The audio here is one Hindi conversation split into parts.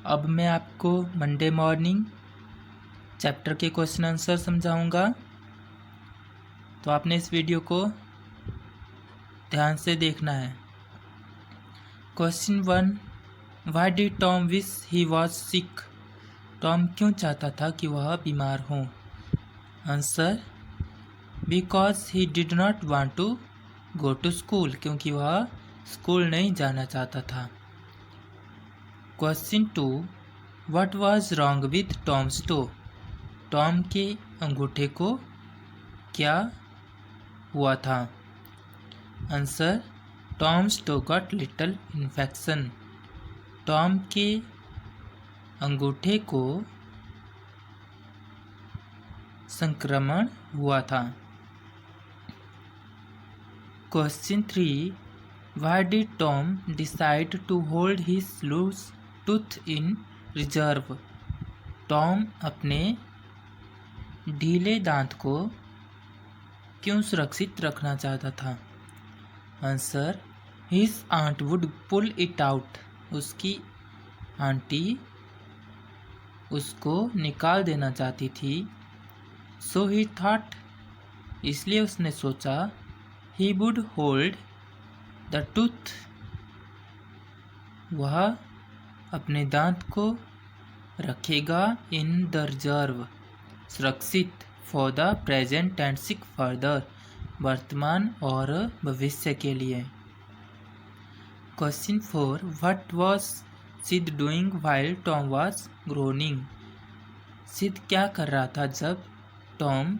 अब मैं आपको मंडे मॉर्निंग चैप्टर के क्वेश्चन आंसर समझाऊंगा, तो आपने इस वीडियो को ध्यान से देखना है। Question 1, why did Tom wish he was sick? Tom क्यों चाहता था कि वह बीमार हो? Answer, because he did not want to go to school, क्योंकि वह स्कूल नहीं जाना चाहता था। Question 2, what was wrong with Tom's toe? Tom के अंगूठे को क्या हुआ था? Answer, Tom's toe got little infection. Tom के अंगूठे को संक्रमण हुआ था। Question 3, why did Tom decide to hold his loose tooth in reserve? Tom अपने ढीले दांत को क्यों सुरक्षित रखना चाहता था? Answer, his aunt would pull it out. उसकी आंटी उसको निकाल देना चाहती थी। सो ही थॉट, इसलिए उसने सोचा, he would hold the tooth, वह अपने दांत को रखेगा इन द रिजर्व, सुरक्षित, for the present and seek further, वर्तमान और भविष्य के लिए। Question 4, what was Sid doing while Tom was groaning? Sid क्या कर रहा था जब टॉम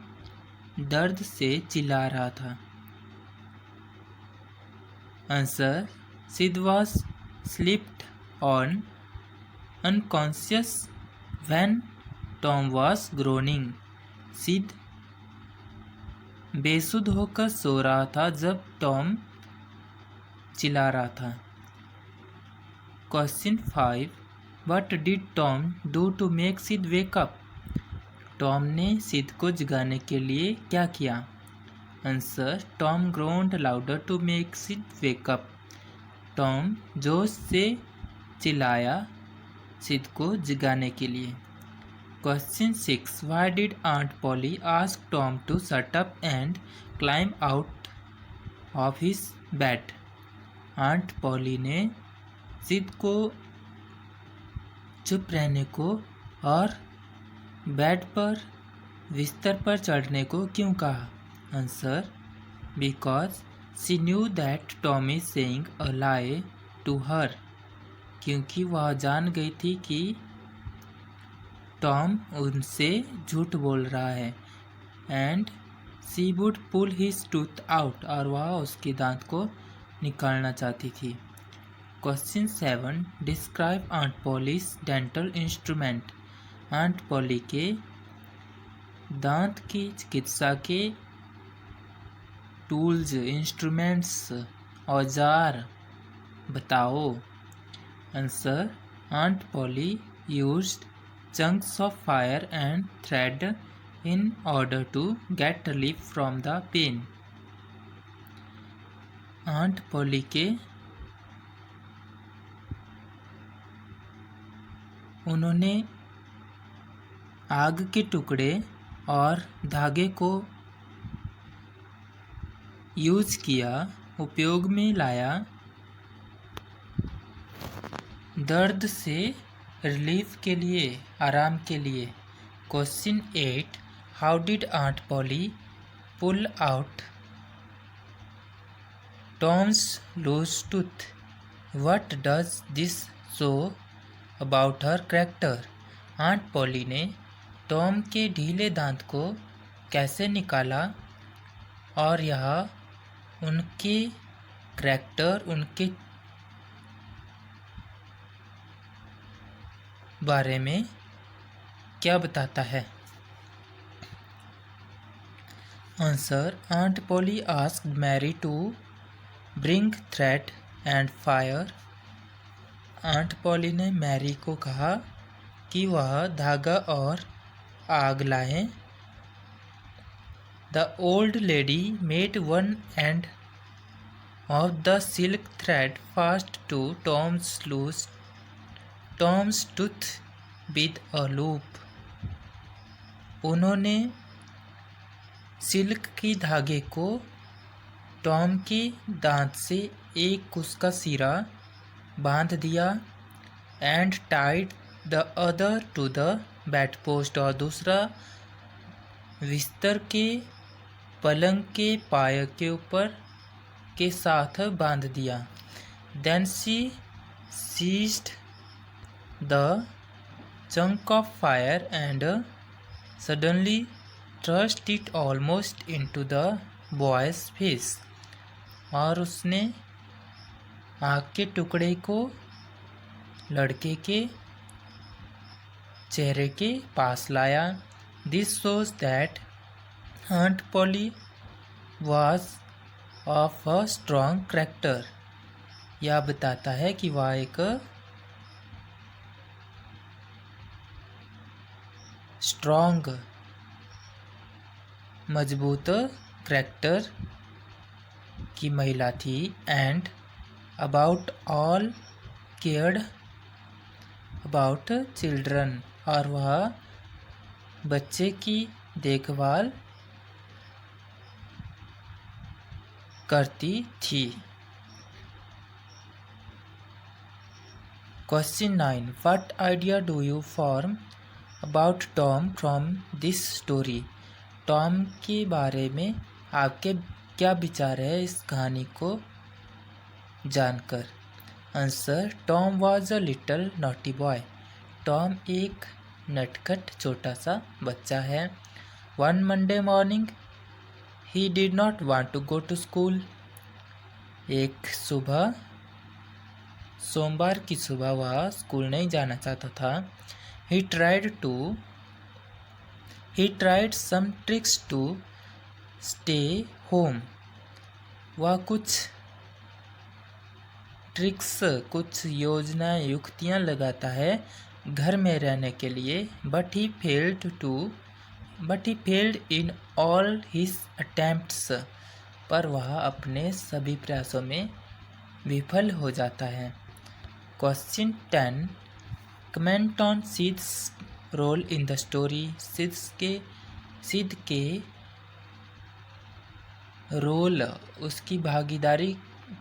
दर्द से चिल्ला रहा था? Answer, Sid was slipped on unconscious when Tom was groaning. Sid बेसुध होकर सो रहा था जब टॉम चिल्ला रहा था। Question 5, what did Tom do to make Sid wake up? Tom ने सिद को जगाने के लिए क्या किया? Answer, Tom groaned louder to make Sid wake up. Tom जोश से चिल्लाया सिद को जगाने के लिए। Question 6, why did aunt Polly ask Tom to shut up and climb out of his bed? Aunt Polly ने सिद को चुप रहने को और बेड पर बिस्तर पर चढ़ने को क्यों कहा? Answer, because she knew that Tom is saying a lie to her, क्योंकि वह जान गई थी कि टॉम उनसे झूठ बोल रहा है। And she would pull his tooth out, और वह उसके दांत को निकालना चाहती थी। Question 7, describe aunt Polly's dental instrument? Aunt Polly के दांत की चिकित्सा के टूल्स, इंस्ट्रूमेंट्स, औजार बताओ। Answer, aunt Polly used chunks of fire and thread in order to get relief from the pain. Aunt Polly के उन्होंने आग के टुकड़े और धागे को यूज किया, उपयोग में लाया, दर्द से रिलीफ के लिए, आराम के लिए। Question 8, how did aunt Polly pull out Tom's loose tooth? What does this show about her character? Aunt Polly ने टॉम के ढीले दांत को कैसे निकाला, और यह उनके कैरेक्टर, उनके बारे में क्या बताता है? Answer, aunt Polly asked Mary to bring thread and fire. Aunt Polly ने मैरी को कहा कि वह धागा और आग लाएं। The old lady made one end of the silk thread fast to Tom's loose Tom's tooth with a loop. उन्होंने सिल्क की धागे को टॉम के दांत से एक उसका सिरा बांध दिया। And tied the other to the bed post, और दूसरा बिस्तर के पलंग के पाए के ऊपर के साथ बांध दिया। Then she seized the chunk of fire and suddenly thrust it almost into the boy's face, और उसने आग के टुकड़े को लड़के के चेहरे के पास लाया। This shows that Aunt Polly was of a strong character। यह बताता है कि वह एक स्ट्रॉन्ग मजबूत करैक्टर की महिला थी। And about all cared about children, और वह बच्चे की देखभाल करती थी। Question 9, what idea do you form about Tom from this story. Tom के बारे में आपके क्या विचार है इस कहानी को जानकर। Answer, Tom was a little naughty boy. Tom एक नटखट छोटा सा बच्चा है। One Monday morning he did not want to go to school. एक सुबह, सोमवार की सुबह वह स्कूल नहीं जाना चाहता था। He tried some tricks to stay home. वह कुछ ट्रिक्स, कुछ योजनाएं, युक्तियां लगाता है घर में रहने के लिए। But he failed in all his attempts. पर वह अपने सभी प्रयासों में विफल हो जाता है। Question 10, comment on Sid's role in the story. Sid के रोल, उसकी भागीदारी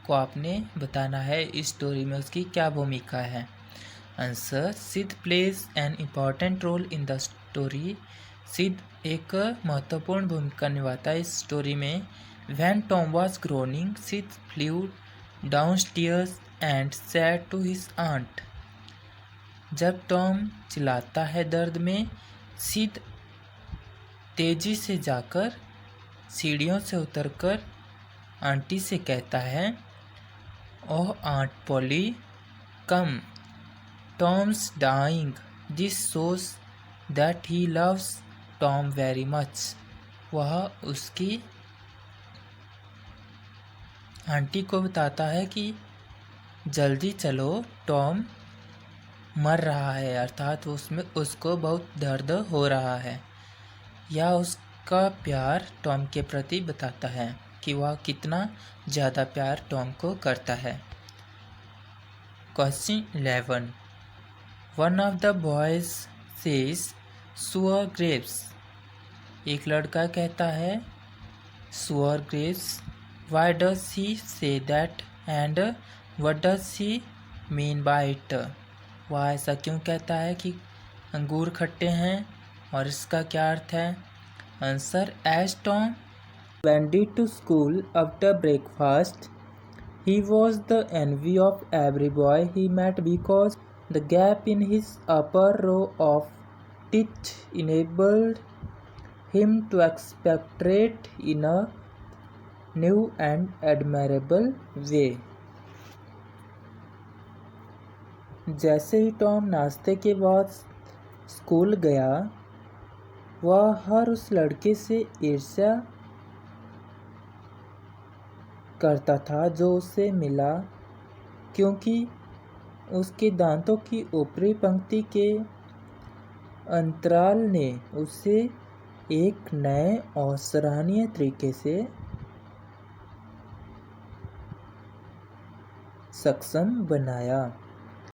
को आपने बताना है इस स्टोरी में उसकी क्या भूमिका है। Answer, Sid plays an important role in the story. Sid एक महत्वपूर्ण भूमिका निभाता है इस स्टोरी में। When Tom was groaning, Sid flew downstairs and said to his aunt. जब टॉम चिल्लाता है दर्द में, सिद्ध तेजी से जाकर सीढ़ियों से उतरकर आंटी से कहता है, oh Aunt Polly, come, Tom's dying. This shows that he loves Tom very much. वह उसकी आंटी को बताता है कि जल्दी चलो, टॉम मर रहा है, अर्थात उसको बहुत दर्द हो रहा है। यह उसका प्यार टॉम के प्रति बताता है कि वह कितना ज़्यादा प्यार टॉम को करता है। Question 11, one of the boys says सुअर ग्रेप्स। एक लड़का कहता है सुअर grapes. Why does he say that and what does he mean by it. वह ऐसा क्यों कहता है कि अंगूर खट्टे हैं, और इसका क्या अर्थ है। Answer, as Tom went to school after breakfast, he was the envy of every boy he met because the gap in his upper row of teeth enabled him to expectorate in a new and admirable way। जैसे ही टॉम नाश्ते के बाद स्कूल गया, वह हर उस लड़के से ईर्ष्या करता था जो उससे मिला, क्योंकि उसके दांतों की ऊपरी पंक्ति के अंतराल ने उसे एक नए और सराहनीय तरीके से सक्षम बनाया।